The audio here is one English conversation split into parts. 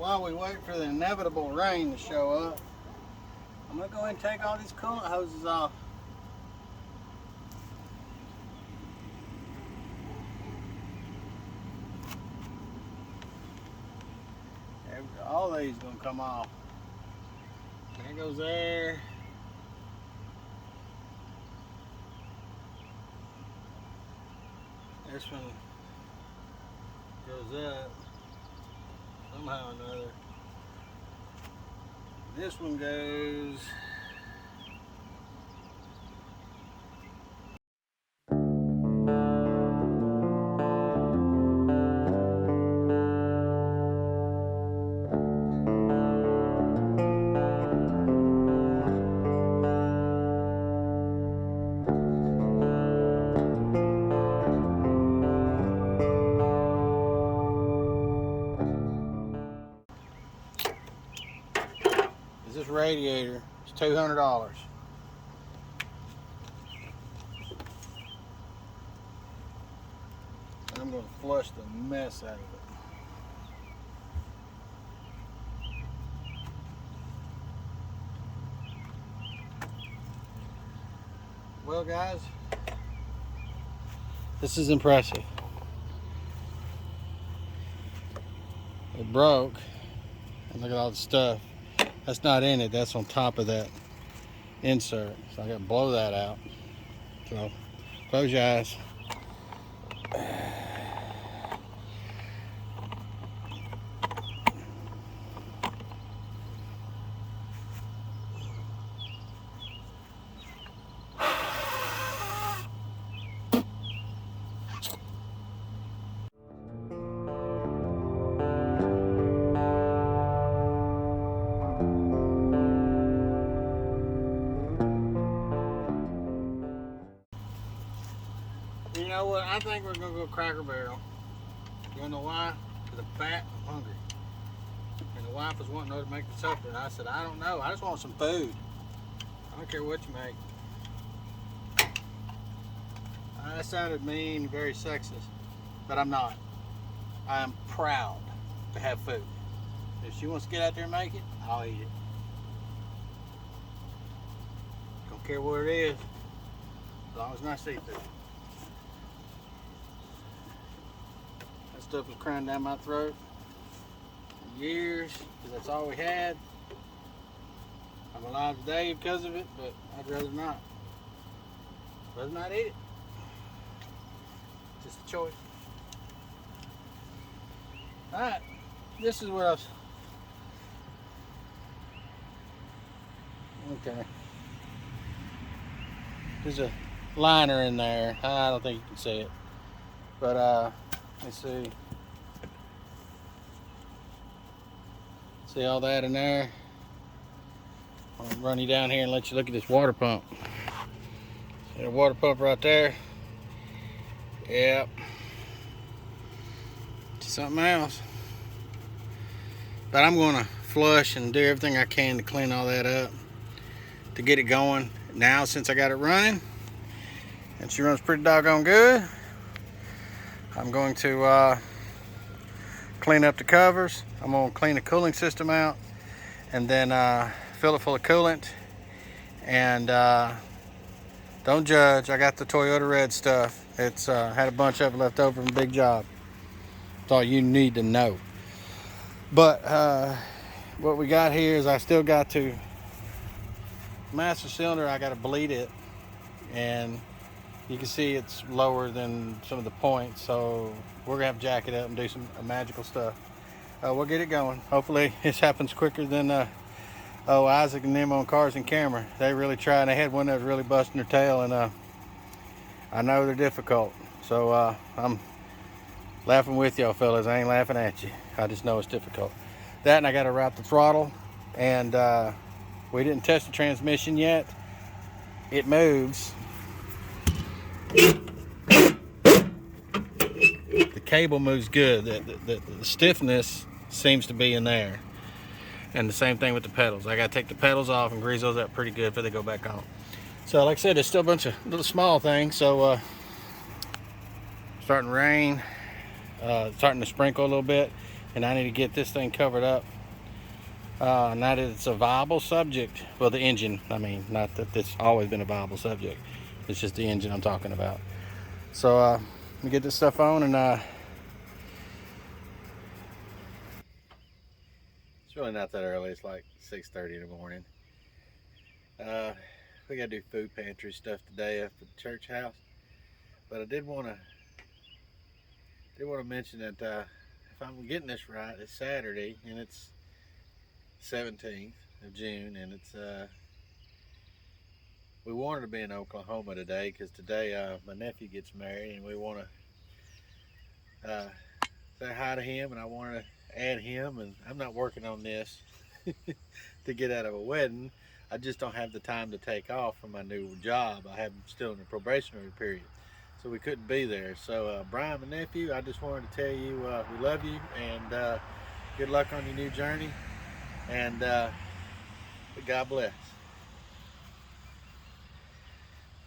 while we wait for the inevitable rain to show up, I'm going to go ahead and take all these coolant hoses off. All these going to come off. That goes there. This one goes up somehow or another. This one goes. This radiator is $200. I'm going to flush the mess out of it. Well, guys, this is impressive. It broke, and look at all the stuff. That's not in it, that's on top of that insert. So I gotta blow that out. So close your eyes. You know what? I think we're gonna go Cracker Barrel. You know why? Because I'm fat and hungry. And the wife was wanting her to make the supper, and I said, I don't know. I just want some food. I don't care what you make. That sounded mean, very sexist, but I'm not. I am proud to have food. If she wants to get out there and make it, I'll eat it. Don't care what it is, as long as it's not seafood. That stuff was crying down my throat for years, because that's all we had. I'm alive today because of it, but I'd rather not. Rather not eat it. Just a choice. Alright, this is what I was. Okay. There's a liner in there. I don't think you can see it. But let's see. See all that in there? I'm gonna run you down here and let you look at this water pump. See the water pump right there? Yep. Something else. But I'm gonna flush and do everything I can to clean all that up to get it going. Now, since I got it running and she runs pretty doggone good, I'm going to clean up the covers. I'm gonna clean the cooling system out and then fill it full of coolant. And don't judge, I got the Toyota red stuff. It's had a bunch of it left over from a big job. That's all you need to know. But what we got here is I still got to master cylinder. I got to bleed it, and you can see it's lower than some of the points, so we're gonna have to jack it up and do some magical stuff. We'll get it going. Hopefully this happens quicker than Isaac and them on Cars and Camera. They really try, and they had one that was really busting their tail, and I know they're difficult, so I'm laughing with y'all fellas. I ain't laughing at you. I just know it's difficult. That, and I got to wrap the throttle, and we didn't test the transmission yet. It moves. The cable moves good. The stiffness seems to be in there. And the same thing with the pedals. I got to take the pedals off and grease those up pretty good before they go back on. So like I said, there's still a bunch of little small things. So starting to rain, starting to sprinkle a little bit. and I need to get this thing covered up. Now that it's a viable subject, well, the engine, I mean, not that it's always been a viable subject, it's just the engine I'm talking about. So let me get this stuff on, and it's really not that early. It's like 6:30 in the morning. We gotta do food pantry stuff today up at the church house, but I did want to mention that if I'm getting this right, it's Saturday and it's 17th of June, and it's we wanted to be in Oklahoma today because today my nephew gets married, and we want to say hi to him, and I want to add him. And I'm not working on this to get out of a wedding. I just don't have the time to take off from my new job. I have still in the probationary period, so we couldn't be there. So Brian, my nephew, I just wanted to tell you we love you, and good luck on your new journey, and God bless.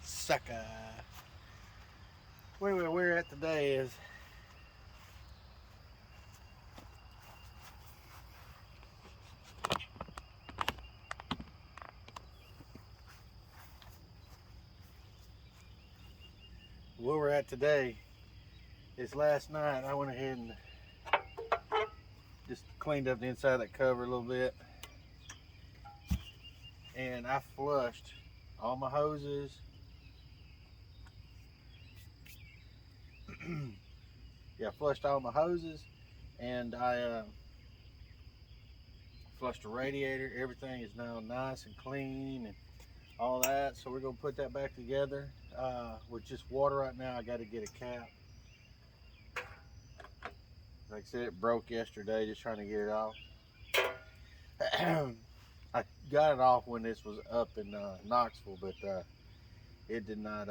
Sucker. Where we're at today is last night I went ahead and just cleaned up the inside of that cover a little bit, and I flushed all my hoses. Yeah, I flushed all my hoses, and I flushed the radiator. Everything is now nice and clean and all that. So we're gonna put that back together with just water right now. I got to get a cap. Like I said, it broke yesterday just trying to get it off. I got it off when this was up in Knoxville, but it did not.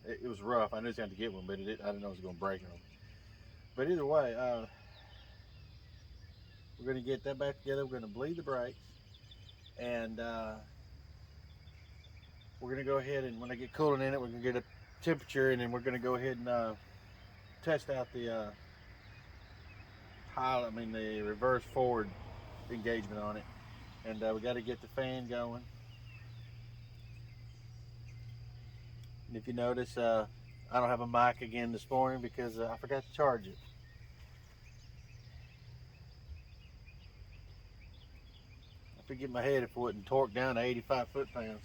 It was rough. I knew I was going to get one, but I didn't know it was going to break on me. But either way, we're going to get that back together. We're going to bleed the brakes, and we're going to go ahead, and when I get coolant in it, we're going to get a temperature, and then we're going to go ahead and test out the the reverse forward engagement on it, and we got to get the fan going. And if you notice, I don't have a mic again this morning because I forgot to charge it. I forget my head if it wouldn't torque down to 85 foot-pounds.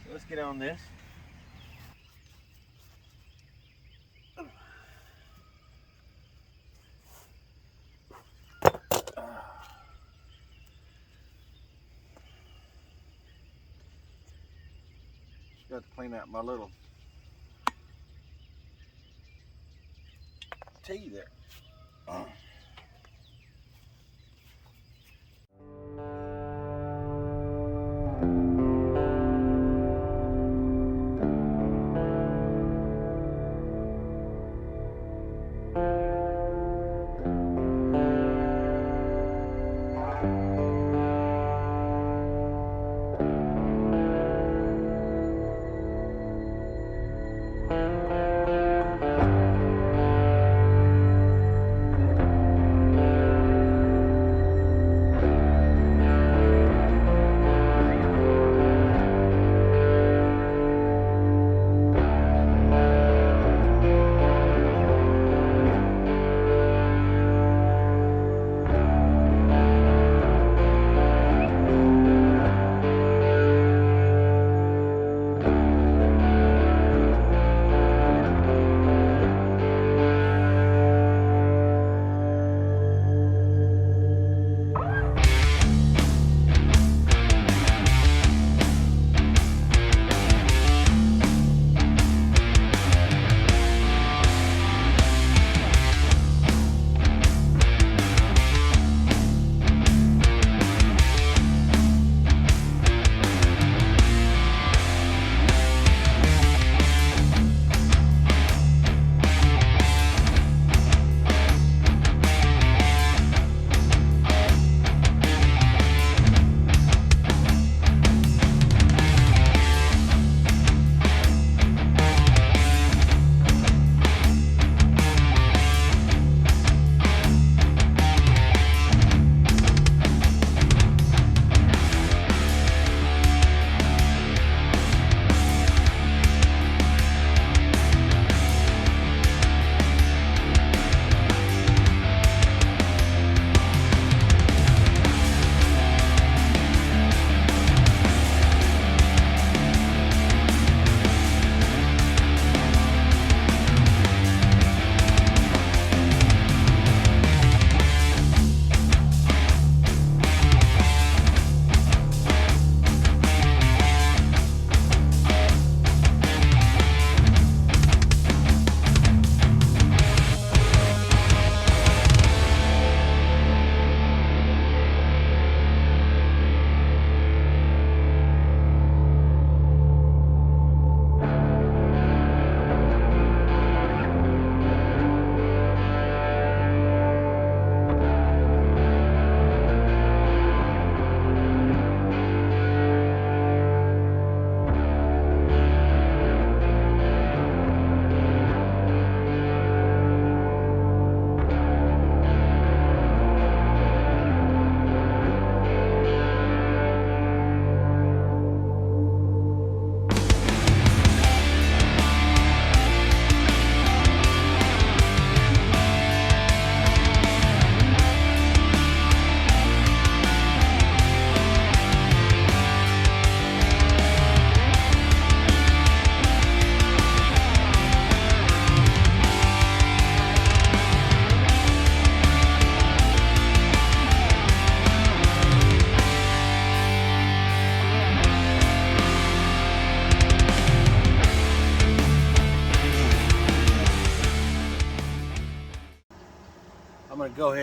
So let's get on this. Just got to clean out my little T there.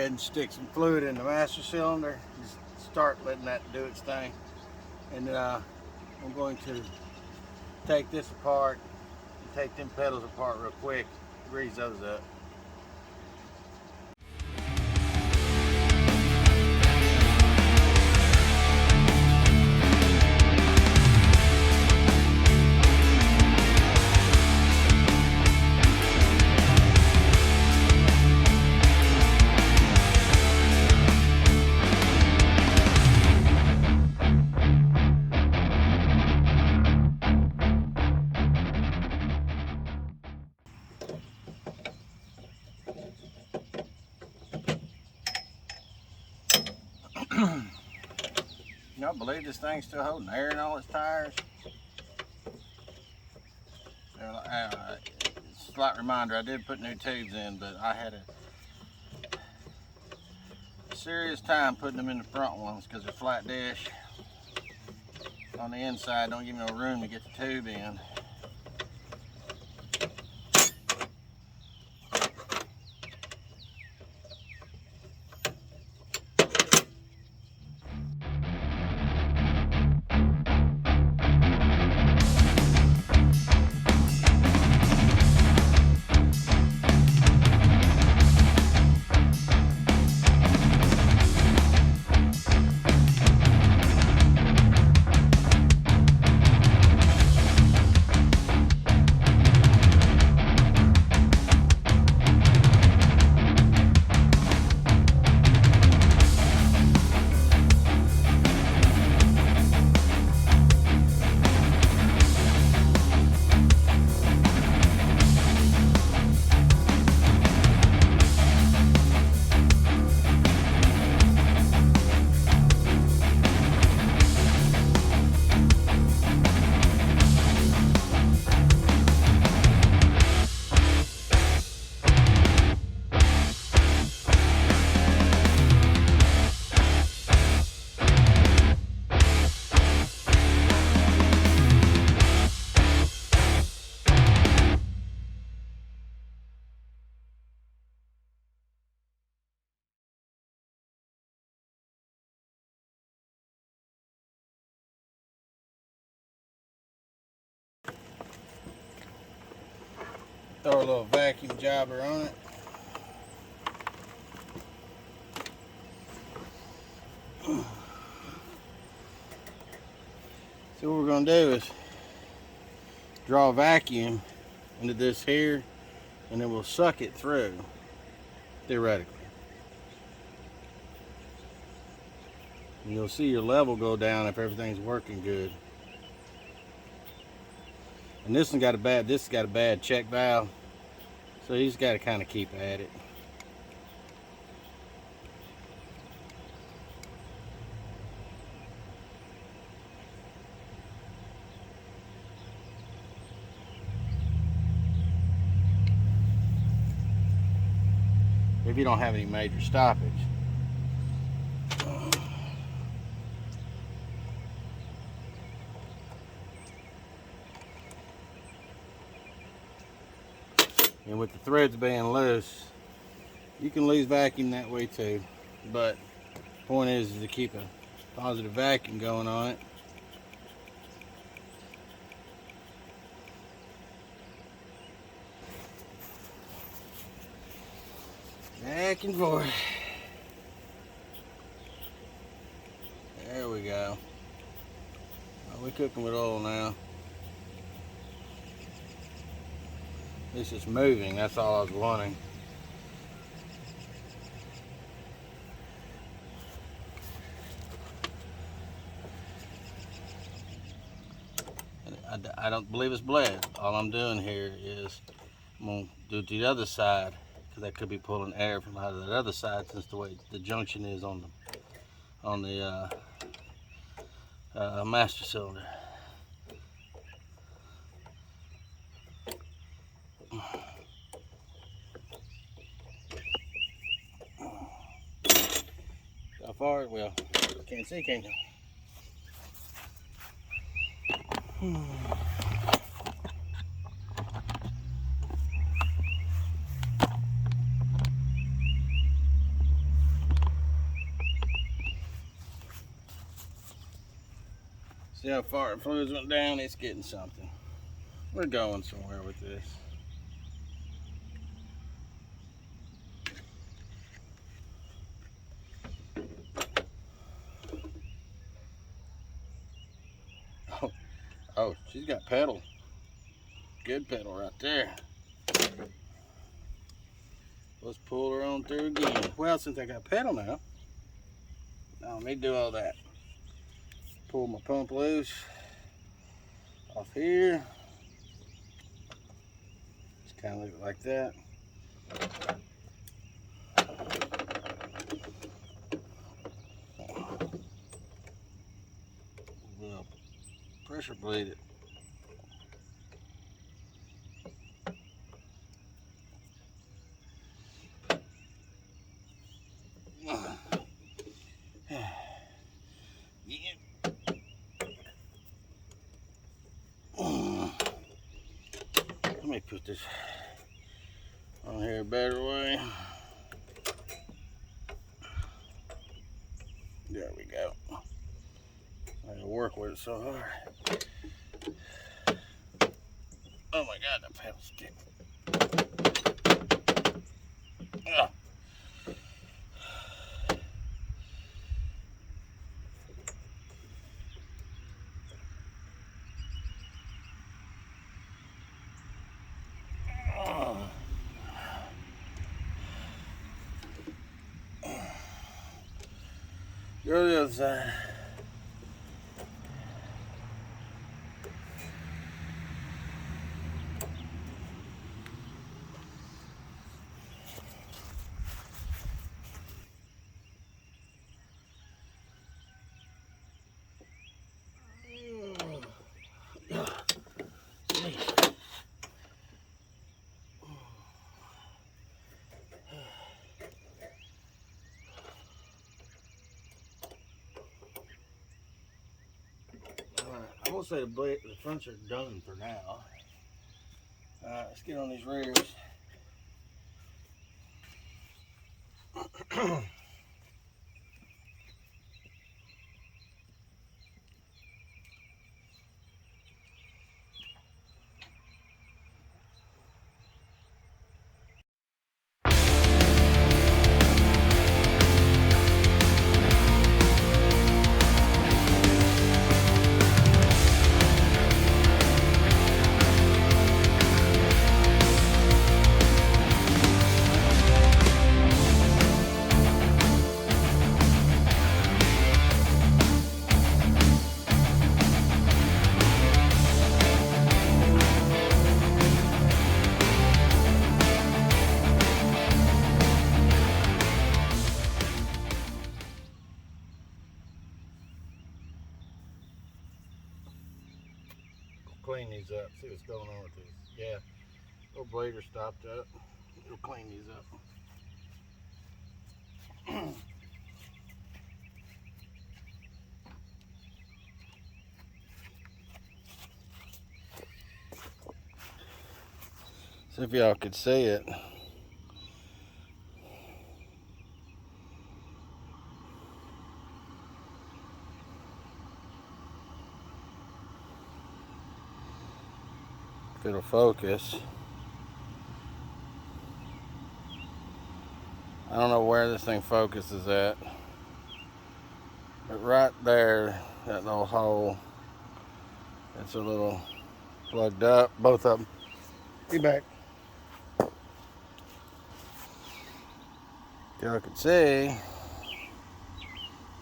ahead and stick some fluid in the master cylinder. Just start letting that do its thing. And then I'm going to take this apart and take them pedals apart real quick, grease those up. Y'all believe this thing's still holding air in all its tires? Slight reminder, I did put new tubes in, but I had a serious time putting them in the front ones because they're flat dish. On the inside, don't give me no room to get the tube in. Throw a little vacuum jobber on it. So what we're going to do is draw a vacuum into this here, and then we'll suck it through, theoretically. And you'll see your level go down if everything's working good. And this has got a bad check valve, so you just got to kind of keep at it. If you don't have any major stoppage. And with the threads being loose, you can lose vacuum that way too. But the point is to keep a positive vacuum going on it. Back and forth. There we go. Oh, we're cooking with oil now. This is moving, that's all I was wanting. I don't believe it's bled. All I'm doing here is I'm going to do it to the other side, because that could be pulling air from out of that other side, since the way the junction is on the master cylinder. How far? Well, can't see, can't you? See how far the fluids went down? It's getting something. We're going somewhere with this. Oh, she's got pedal. Good pedal right there. Let's pull her on through again. Well, since I got pedal now, let me do all that. Pull my pump loose off here. Just kind of leave it like that. We'll pressure bleed it. Let me put this on here a better way. There we go. I gotta work with it so hard. Oh my God, that pedal stick. Ugh. Go to the other side. I will say the fronts are done for now. Let's get on these rears. Clean these up, see what's going on with these. Yeah, little blader stopped up. It'll clean these up. See if y'all could see it. If it'll focus. I don't know where this thing focuses at, but right there, that little hole, it's a little plugged up, both of them. Be back. Y'all can see,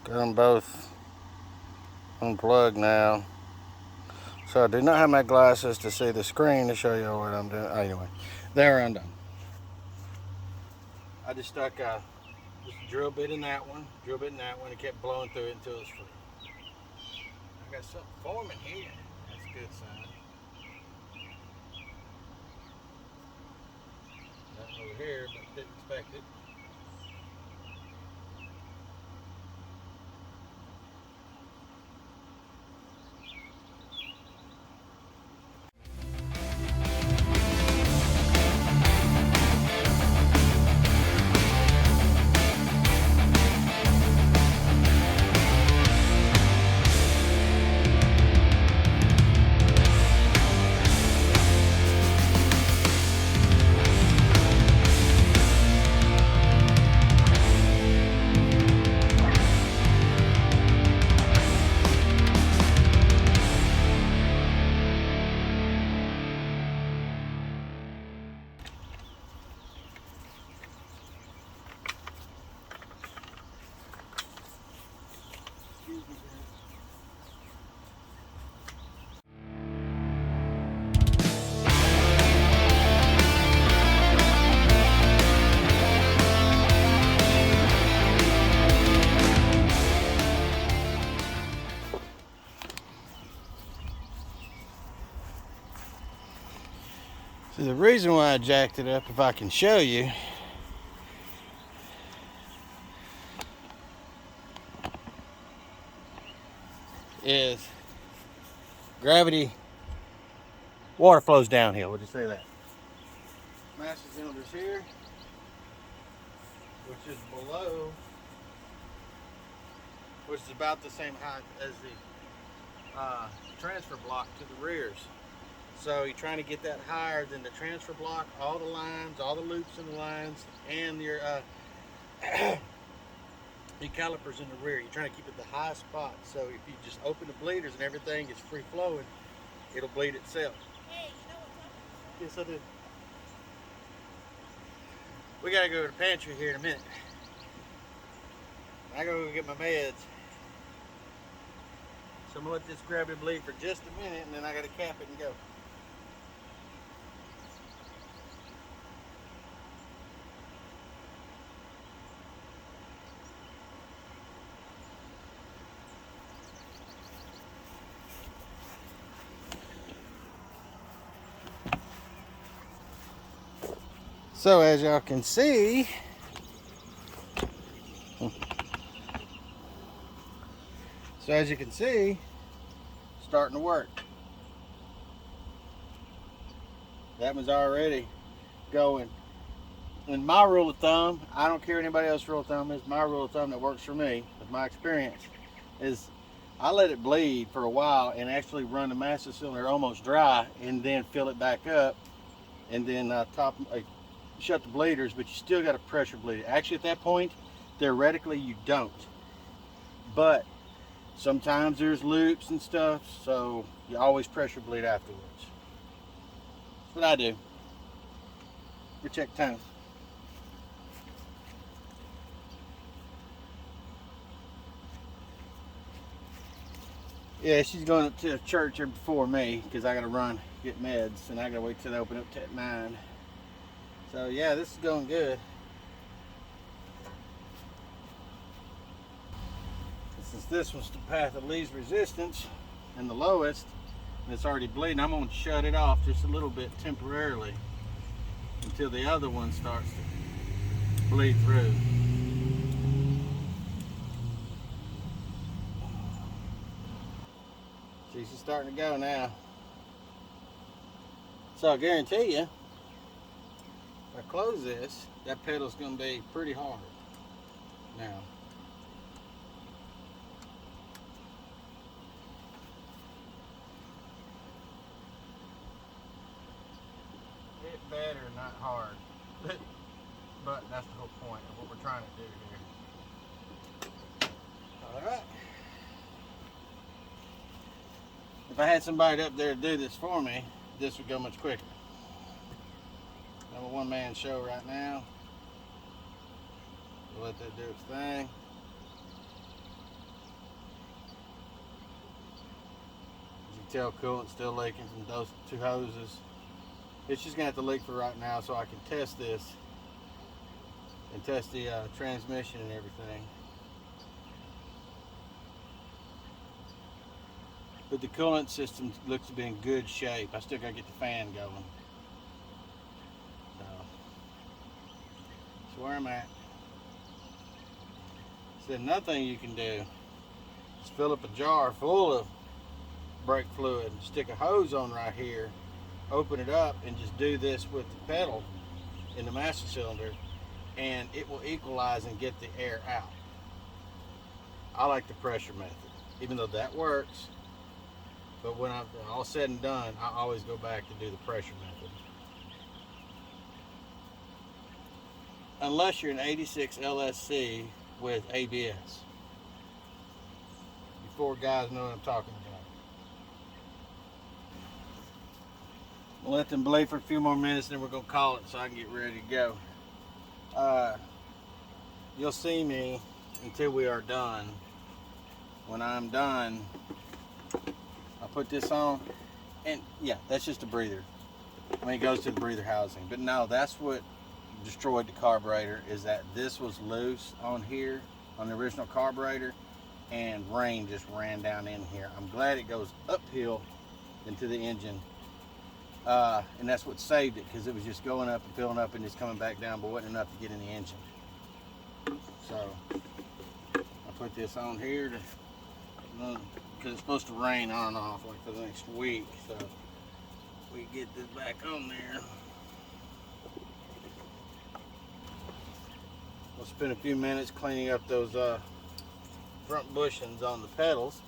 got them both unplugged now. So I do not have my glasses to see the screen to show you what I'm doing. Anyway, they're undone. I just stuck just a drill bit in that one, and kept blowing through it until it's free. I got something forming here. That's a good sign. Nothing over here, but didn't expect it. Excuse me, guys. So the reason why I jacked it up, if I can show you, is gravity, water flows downhill. Would you say that? Master cylinder's here, which is below, which is about the same height as the transfer block to the rears. So you're trying to get that higher than the transfer block, all the lines, all the loops in the lines, and your calipers in the rear. You're trying to keep it the highest spot. So if you just open the bleeders and everything is free flowing, it'll bleed itself. Hey, you know what's up? Yes, I do. We gotta go to the pantry here in a minute. I gotta go get my meds. So I'm gonna let this gravity bleed for just a minute, and then I gotta cap it and go. So as y'all can see, starting to work. That one's already going. And my rule of thumb, I don't care anybody else's rule of thumb, is my rule of thumb that works for me, with my experience, is I let it bleed for a while and actually run the master cylinder almost dry and then fill it back up and then shut the bleeders, but you still got to pressure bleed it. Actually, at that point, theoretically, you don't. But sometimes there's loops and stuff, so you always pressure bleed afterwards. That's what I do. We check time. Yeah, she's going to church here before me because I got to run, get meds, and I got to wait till they open up at 9. So yeah, this is going good. Since this was the path of least resistance and the lowest, and it's already bleeding, I'm going to shut it off just a little bit temporarily until the other one starts to bleed through. See, she's starting to go now. So I guarantee you, if I close this, that pedal's going to be pretty hard now. Hit better, not hard. But that's the whole point of what we're trying to do here. Alright. If I had somebody up there to do this for me, this would go much quicker. I'm a one-man show right now. We'll let that do its thing. As you can tell, coolant's still leaking from those 2 hoses. It's just gonna have to leak for right now so I can test this and test the transmission and everything. But the coolant system looks to be in good shape. I still gotta get the fan going. So where I'm at. So another thing you can do is fill up a jar full of brake fluid, stick a hose on right here, open it up, and just do this with the pedal in the master cylinder, and it will equalize and get the air out. I like the pressure method, even though that works. But when I'm all said and done, I always go back to do the pressure method. Unless you're an 86 LSC with ABS. You 4 guys know what I'm talking about. We'll let them bleed for a few more minutes, then we're going to call it so I can get ready to go. You'll see me until we are done. when I'm done, I'll put this on, and yeah, that's just a breather. I mean, it goes to the breather housing. But no, that's what destroyed the carburetor, is that this was loose on here, on the original carburetor, and rain just ran down in here. I'm glad it goes uphill into the engine. And that's what saved it, because it was just going up and filling up and just coming back down, but wasn't enough to get in the engine. So I put this on here because it's supposed to rain on and off like for the next week. So we get this back on there. We'll spend a few minutes cleaning up those front bushings on the pedals.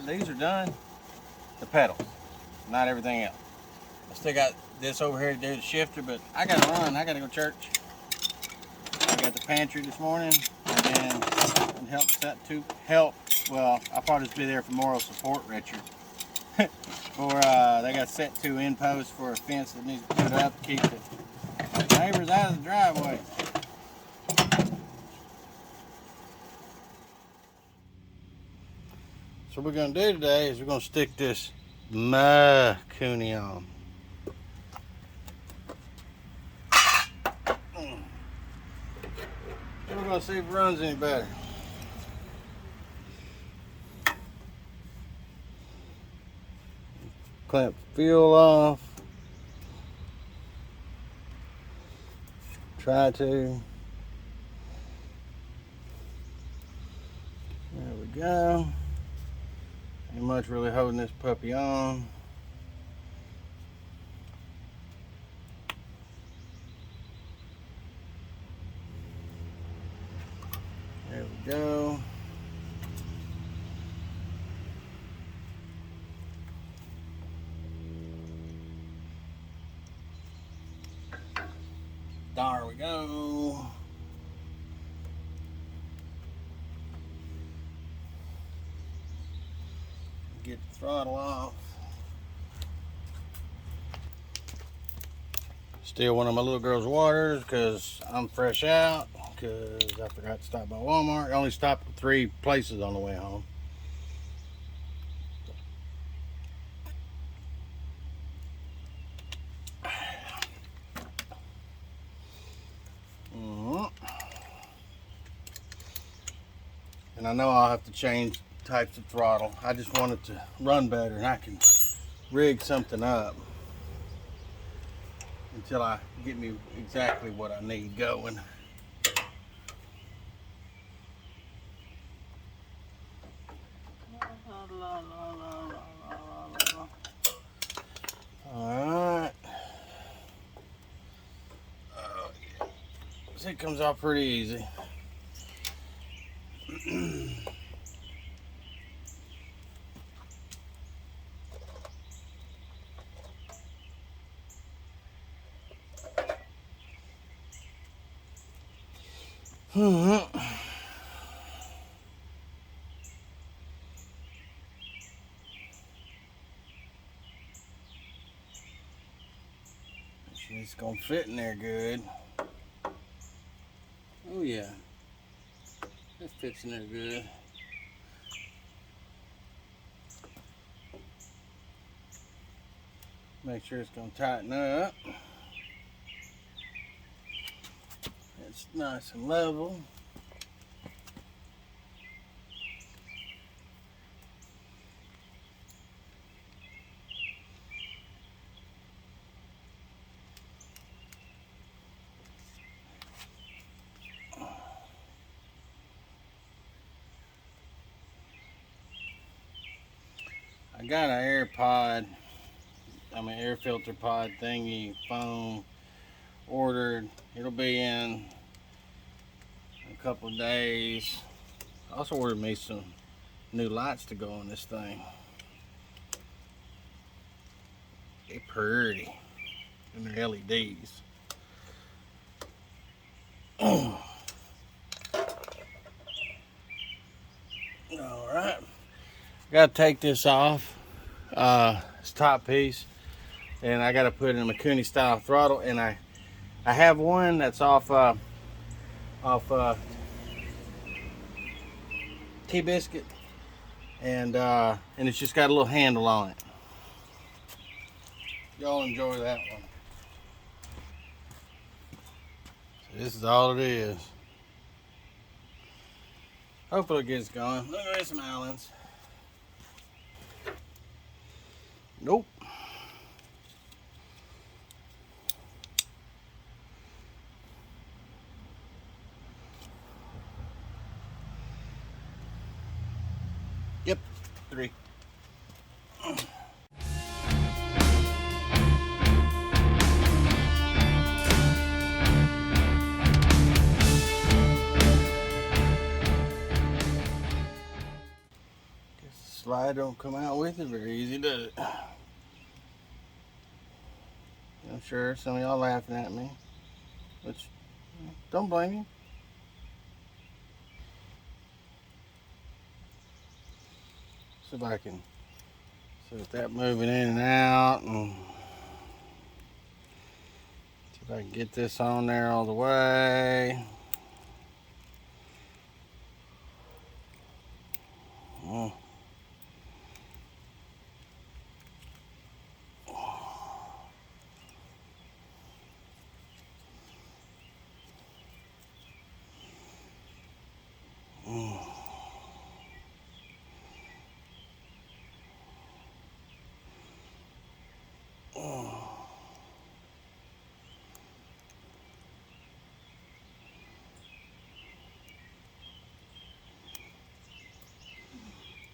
These are done. The pedals, not everything else. I still got this over here to do the shifter, but I gotta run. I gotta go to church. I got the pantry this morning, and well, I'll probably just be there for moral support, Richard. They got set 2 end posts for a fence that needs to be put up to keep the neighbors out of the driveway. So what we're going to do today is we're going to stick this Cooney on. And we're going to see if it runs any better. Clamp fuel off. Try to. There we go. Ain't much really holding this puppy on. There we go. There we go. Get the throttle off. Still one of my little girl's waters because I'm fresh out, because I forgot to stop by Walmart. I only stopped at 3 places on the way home. And I know I'll have to change types of throttle. I just want it to run better, and I can rig something up until I get me exactly what I need going. Alright. Oh, yeah. See, it comes off pretty easy. It's gonna fit in there good. Oh yeah, it fits in there good. Make sure it's gonna tighten up. It's nice and level. I got an air filter pod thingy, foam, ordered. It'll be in a couple of days. I also ordered me some new lights to go on this thing. They're pretty, and they're LEDs. Alright, gotta take this off, this top piece, and I gotta put in a Makuni style throttle, and I have one that's off T-biscuit, and it's just got a little handle on it. Y'all enjoy that one. So this is all it is. Hopefully it gets going. Look at some Allens. Nope. Yep, 3. Slide don't come out with it very easy, does it? I'm sure some of y'all laughing at me, which don't blame you. See if I can set that moving in and out, and see if I can get this on there all the way. Oh.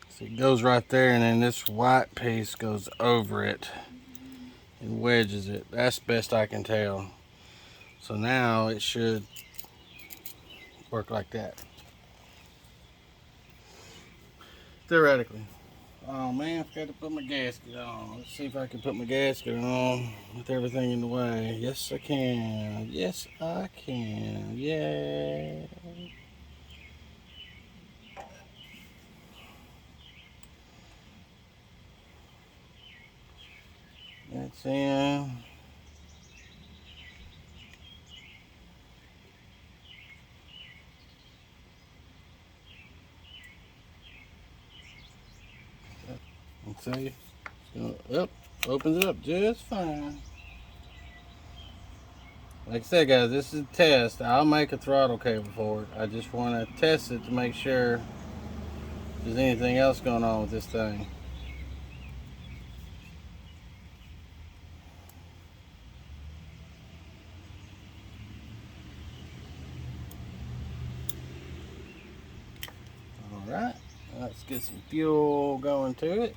So it goes right there, and then this white piece goes over it and wedges it. That's the best I can tell. So now it should work like that. Theoretically. Oh man, I forgot to put my gasket on. Let's see if I can put my gasket on with everything in the way. Yes, I can. Yes, I can. Yay. That's in. Let's see. Yep, opens it up just fine. Like I said, guys, this is a test. I'll make a throttle cable for it. I just want to test it to make sure if there's anything else going on with this thing. Alright, that's get some fuel going to it.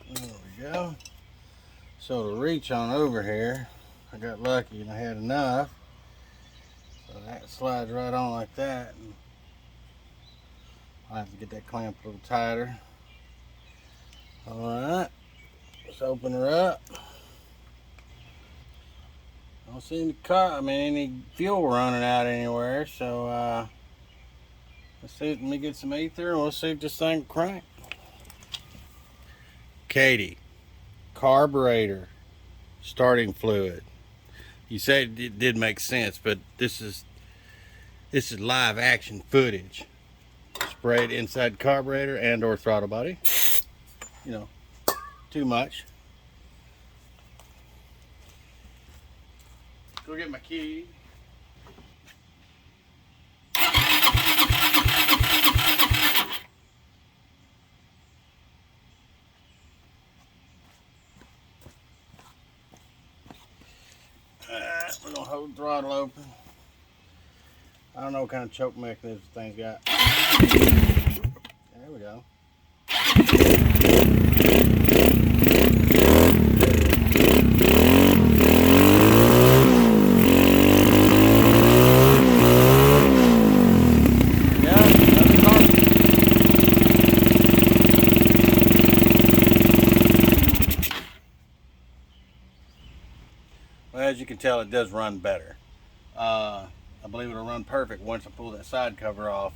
There we go. So to reach on over here, I got lucky and I had enough. So that slides right on like that. And I'll have to get that clamp a little tighter. Alright, let's open her up. I don't see any fuel running out anywhere, so let's see, let me get some ether and we'll see if this thing crank. Katie, carburetor, starting fluid. You said it did make sense, but this is live action footage. Sprayed inside carburetor and or throttle body. You know, too much. Go get my key. We're gonna hold the throttle open. I don't know what kind of choke mechanism this thing's got. There we go. Well, as you can tell, it does run better. I believe it'll run perfect once I pull that side cover off.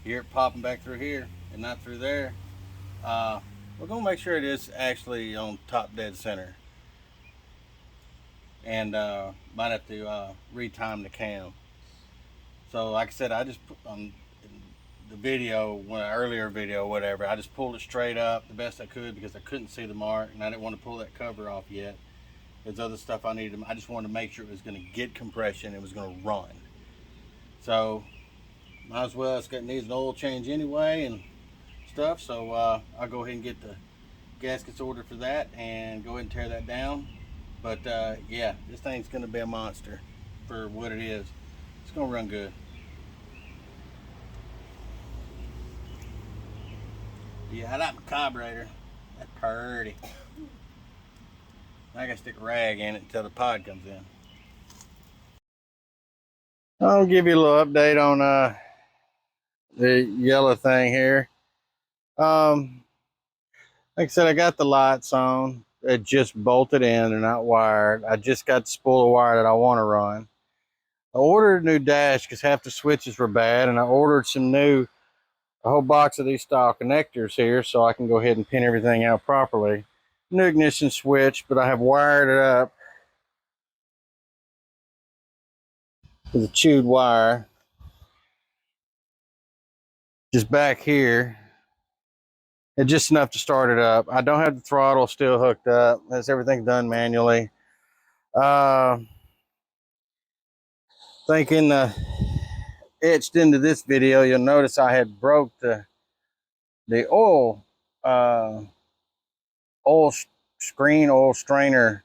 You hear it popping back through here and not through there. We're gonna make sure it is actually on top dead center. And might have to retime the cam. So like I said, I just put on the video, earlier video, whatever, I just pulled it straight up the best I could because I couldn't see the mark and I didn't want to pull that cover off yet. There's other stuff I needed. I just wanted to make sure it was going to get compression. It was going to run. So might as well. Needs an oil change anyway and stuff. So I'll go ahead and get the gaskets ordered for that and go ahead and tear that down. But yeah, this thing's going to be a monster for what it is. It's going to run good. Yeah, I like my carburetor. That's pretty. I gotta stick a rag in it until the pod comes in. I'll give you a little update on the yellow thing here. Like I said, I got the lights on. It just bolted in, they're not wired. I just got the spool of wire that I want to run. I ordered a new dash because half the switches were bad, and I ordered a whole box of these style connectors here so I can go ahead and pin everything out properly. New ignition switch, but I have wired it up with a chewed wire. Just back here. It's just enough to start it up. I don't have the throttle still hooked up. That's everything done manually. Thinking etched into this video, you'll notice I had broke the oil oil strainer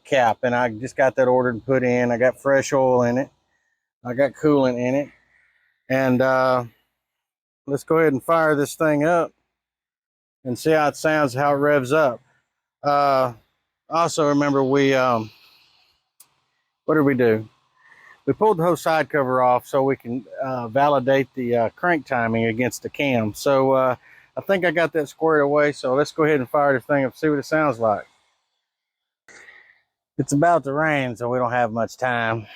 cap, and I just got that ordered and put in. I got fresh oil in it. I got coolant in it, and let's go ahead and fire this thing up and see how it sounds, how it revs up. Also remember what did we do? We pulled the whole side cover off so we can validate the crank timing against the cam. So I think I got that squared away, so let's go ahead and fire this thing up and see what it sounds like. It's about to rain, so we don't have much time.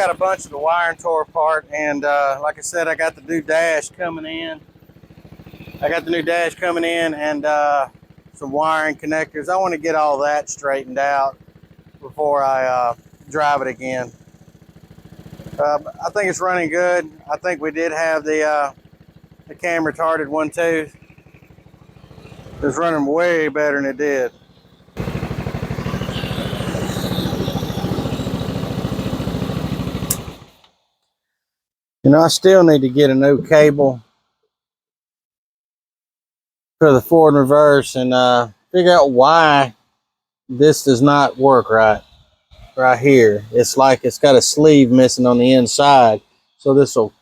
got a bunch of the wiring tore apart, and like I said, I got the new dash coming in. And some wiring connectors. I want to get all that straightened out before I drive it again. I think it's running good. I think we did have the cam retarded one too. It's running way better than it did. You know, I still need to get a new cable for the forward and reverse and figure out why this does not work right here. It's like it's got a sleeve missing on the inside, so this will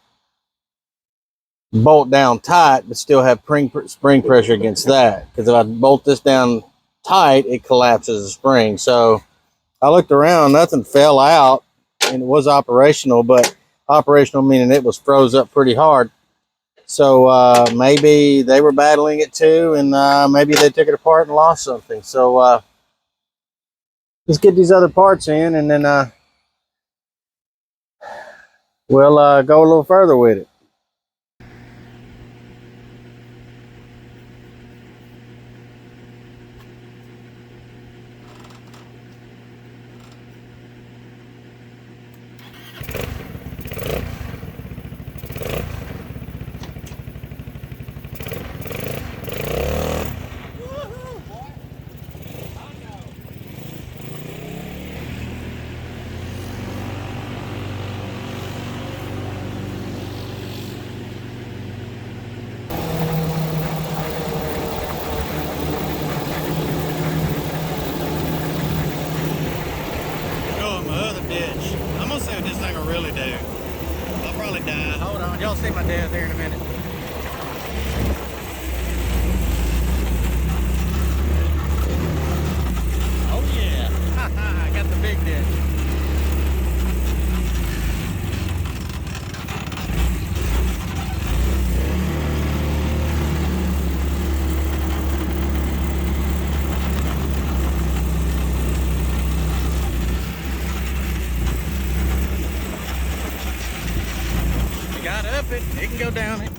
bolt down tight but still have spring pressure against that, because if I bolt this down tight, it collapses the spring. So I looked around, nothing fell out, and it was operational, but operational meaning it was froze up pretty hard. So maybe they were battling it too, and maybe they took it apart and lost something. So let's get these other parts in, and then we'll go a little further with it. I'm gonna see what this thing will really do. I'll probably die. Hold on, y'all see my death here in a minute. Oh yeah, I got the big ditch. It can go down it.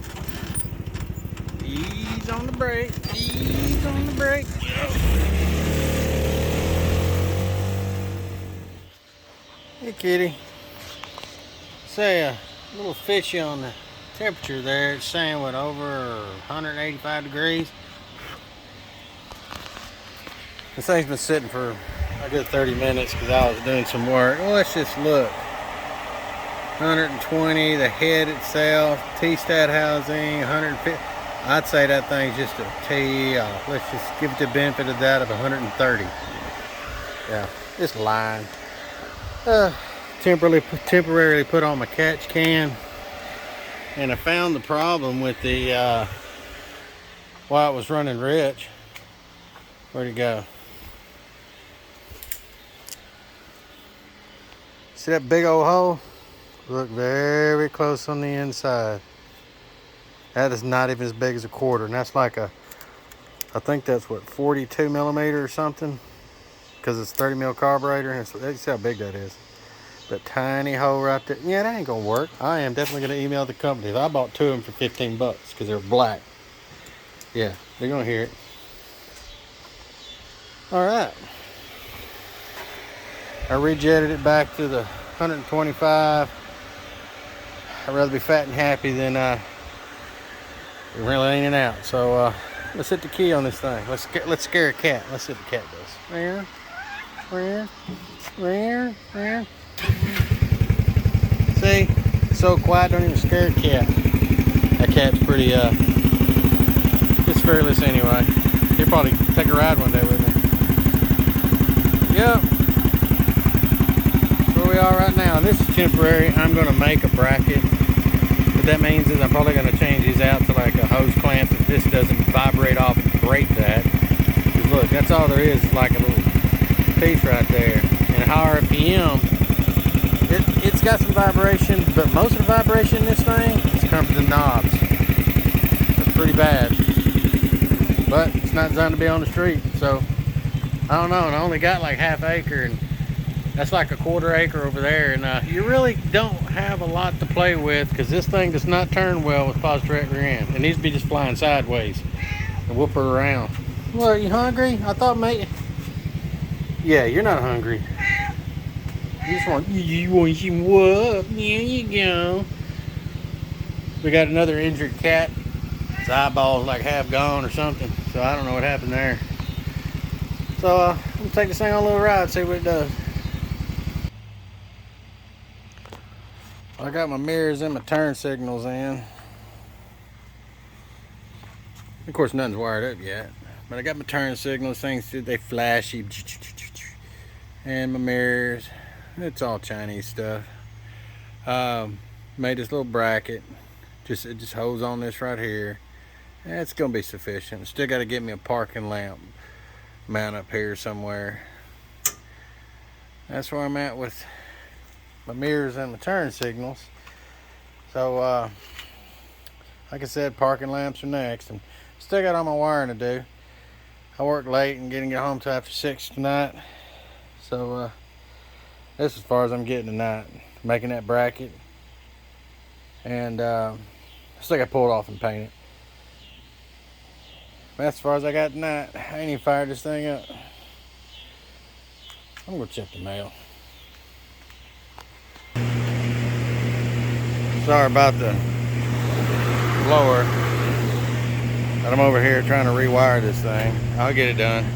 Ease on the brake. Ease on the brake. Hey kitty. Say a little fishy on the temperature there. It's saying what, over 185 degrees. This thing's been sitting for a good 30 minutes because I was doing some work. Well, let's just look. 120, the head itself, T-stat housing, 150. I'd say that thing's just a T off. Let's just give it the benefit of that of 130. Yeah, just lying. Temporarily put on my catch can, and I found the problem with the why it was running rich. Where'd it go? See that big old hole? Look very close on the inside. That is not even as big as a quarter, and that's like I think that's what, 42 millimeter or something, because it's 30 mil carburetor. And see how big that is. That tiny hole right there. Yeah, that ain't gonna work. I am definitely gonna email the company. I bought two of them for 15 bucks because they're black. Yeah, they're gonna hear it. All right. I rejetted it back to the 125. I'd rather be fat and happy than really leaning out. So let's hit the key on this thing. Let's scare a cat. Let's see what the cat does. See, it's so quiet, don't even scare a cat. That cat's pretty just fearless anyway. He'll probably take a ride one day with me. Yep. Where we are right now. This is temporary. I'm going to make a bracket. What that means is I'm probably going to change these out to like a hose clamp if this doesn't vibrate off and break that. Because look, that's all there is like a little piece right there. And higher RPM, it's got some vibration, but most of the vibration in this thing is coming from the knobs. It's pretty bad. But it's not designed to be on the street, so I don't know. And I only got like half acre, and That's like a 1/4 acre over there, and you really don't have a lot to play with because this thing does not turn well with positive direct rear end. It needs to be just flying sideways and whoop her around. Well, are you hungry? I thought, mate. Yeah, you're not hungry. You just want some whoop. There you go. We got another injured cat. His eyeball's like half gone or something, so I don't know what happened there. So I'm gonna take this thing on a little ride, see what it does. I got my mirrors and my turn signals in. Of course, nothing's wired up yet, but I got my turn signals. Things they flashy, and my mirrors. It's all Chinese stuff. Made this little bracket. It just holds on this right here. It's gonna be sufficient. Still got to get me a parking lamp mount up here somewhere. That's where I'm at with my mirrors and my turn signals. So like I said, parking lamps are next, and still got all my wiring to do. I work late and didn't get home till after 6 tonight, so this is as far as I'm getting tonight. Making that bracket, and still got to pull it off and paint it. That's as far as I got tonight. I ain't even fired this thing up. I'm gonna check the mail. Sorry about the blower, but I'm over here trying to rewire this thing. I'll get it done.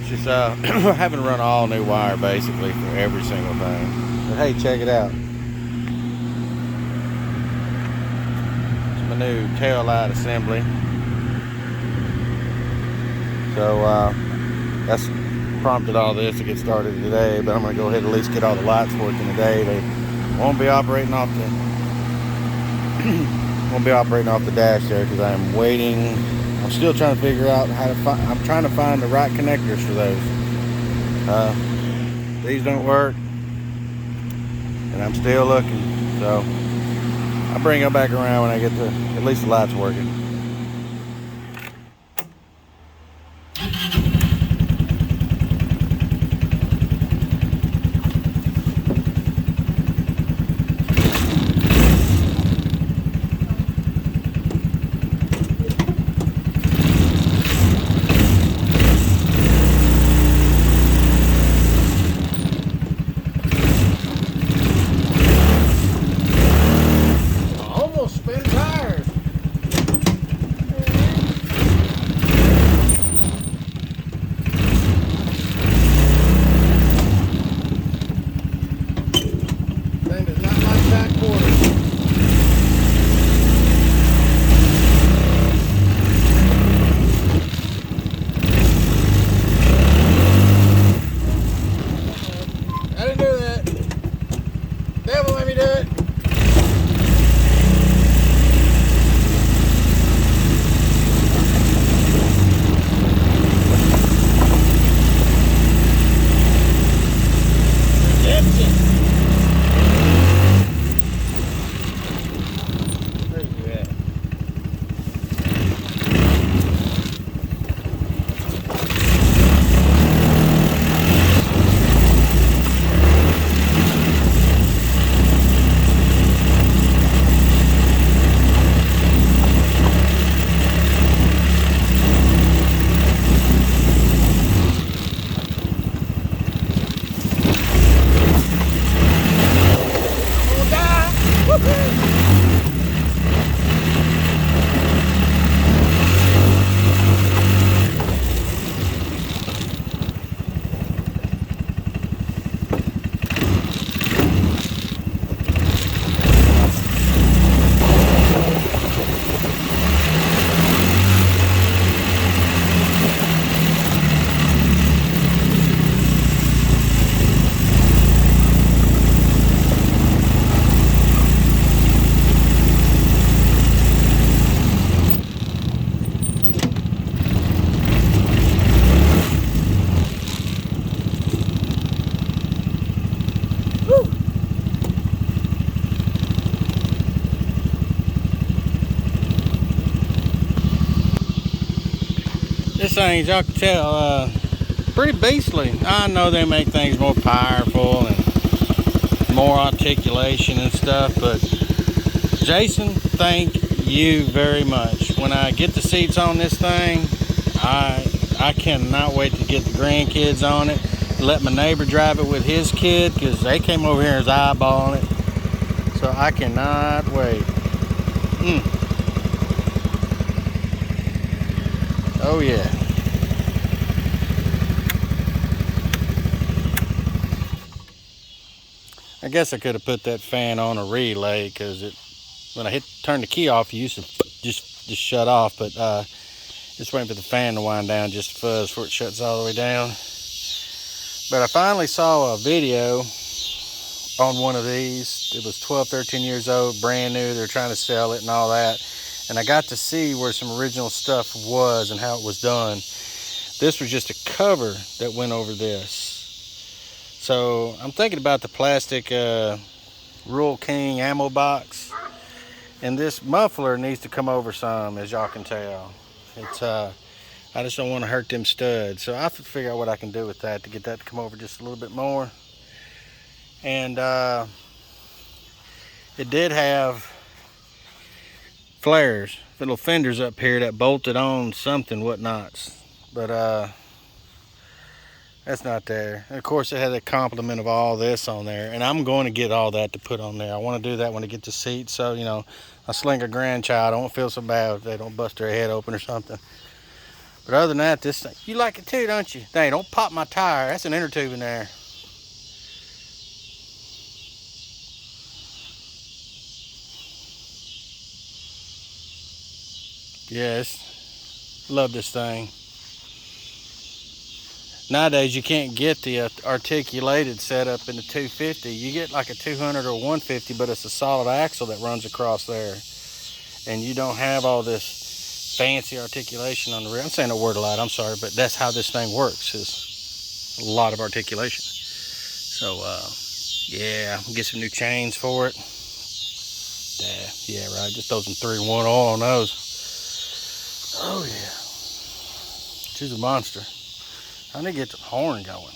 It's just having to run all new wire basically for every single thing. But hey, check it out. It's my new tail light assembly. So that's prompted all this to get started today, but I'm gonna go ahead and at least get all the lights working today. They won't be operating off the dash there because I am waiting. I'm still trying to figure out how to find. I'm trying to find the right connectors for those. These don't work, and I'm still looking. So I'll bring them back around when I get at least the lights working. This thing, as y'all can tell, pretty beastly. I know they make things more powerful and more articulation and stuff, but Jason, thank you very much. When I get the seats on this thing, I cannot wait to get the grandkids on it. Let my neighbor drive it with his kid, because they came over here and was eyeballing it. So I cannot wait. Oh yeah. I guess I could have put that fan on a relay, because when I turn the key off, it used to just shut off. But just waiting for the fan to wind down just a fuzz before it shuts all the way down. But I finally saw a video on one of these. It was 12, 13 years old, brand new. They're trying to sell it and all that. And I got to see where some original stuff was and how it was done. This was just a cover that went over this. So I'm thinking about the plastic Rural King ammo box. And this muffler needs to come over some, as y'all can tell. It's I just don't want to hurt them studs. So I have to figure out what I can do with that to get that to come over just a little bit more. And it did have flares, little fenders up here that bolted on something whatnots. But that's not there. And of course it had a complement of all this on there. And I'm going to get all that to put on there. I want to do that when I get the seat. So, you know, I sling a grandchild. I won't feel so bad if they don't bust their head open or something. But other than that, this thing, you like it too, don't you? Dang, don't pop my tire. That's an inner tube in there. Yes, love this thing. Nowadays, you can't get the articulated setup in the 250. You get like a 200 or 150, but it's a solid axle that runs across there. And you don't have all this fancy articulation on the rear. I'm saying a word a lot, I'm sorry, but that's how this thing works, is a lot of articulation. So, yeah, get some new chains for it. Yeah, right, just throw some 3-in-1 oil on those. Oh yeah, she's a monster. I need to get the horn going.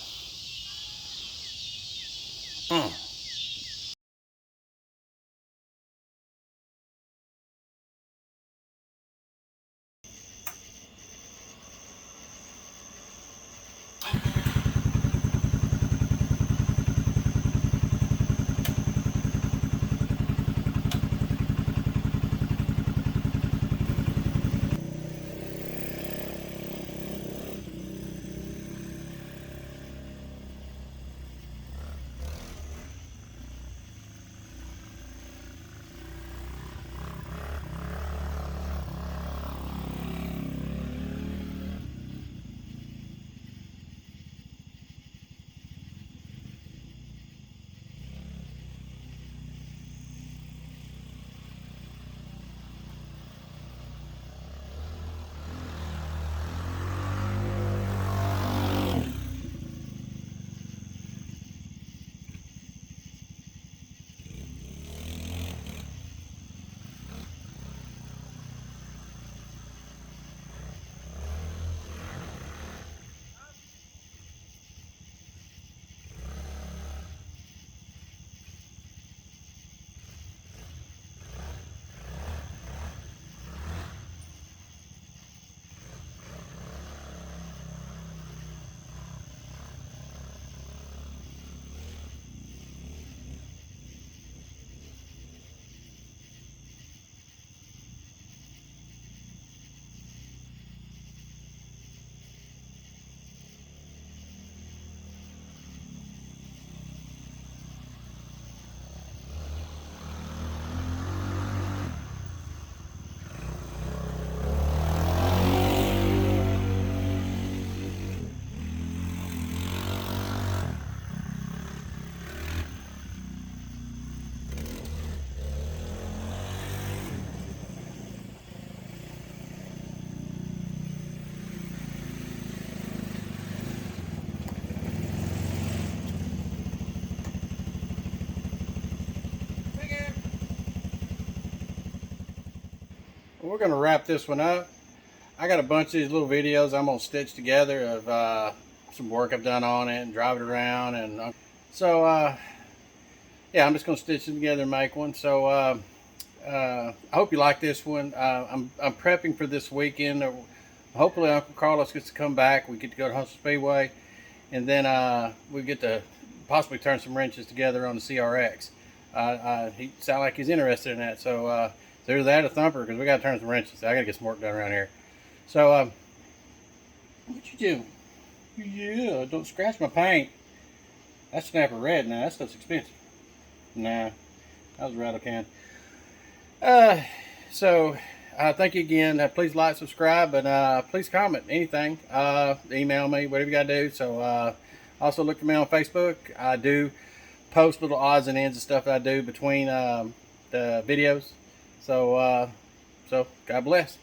We're gonna wrap this one up. I got a bunch of these little videos I'm gonna stitch together of some work I've done on it and drive it around. And so yeah, I'm just going to stitch it together and make one. So I hope you like this one. I'm prepping for this weekend. Hopefully Uncle Carlos gets to come back. We get to go to Huntsville Speedway, and then we get to possibly turn some wrenches together on the CRX. He sounded like he's interested in that. So there's that, a thumper, because we got to turn some wrenches. I got to get some work done around here. So what you doing? Yeah, don't scratch my paint. That's Snapper Red now. That stuff's expensive. Nah, that was a rattle can. So thank you again. Please like, subscribe, and please comment anything. Email me, whatever you got to do. So also look for me on Facebook. I do post little odds and ends of stuff that I do between the videos. So God bless.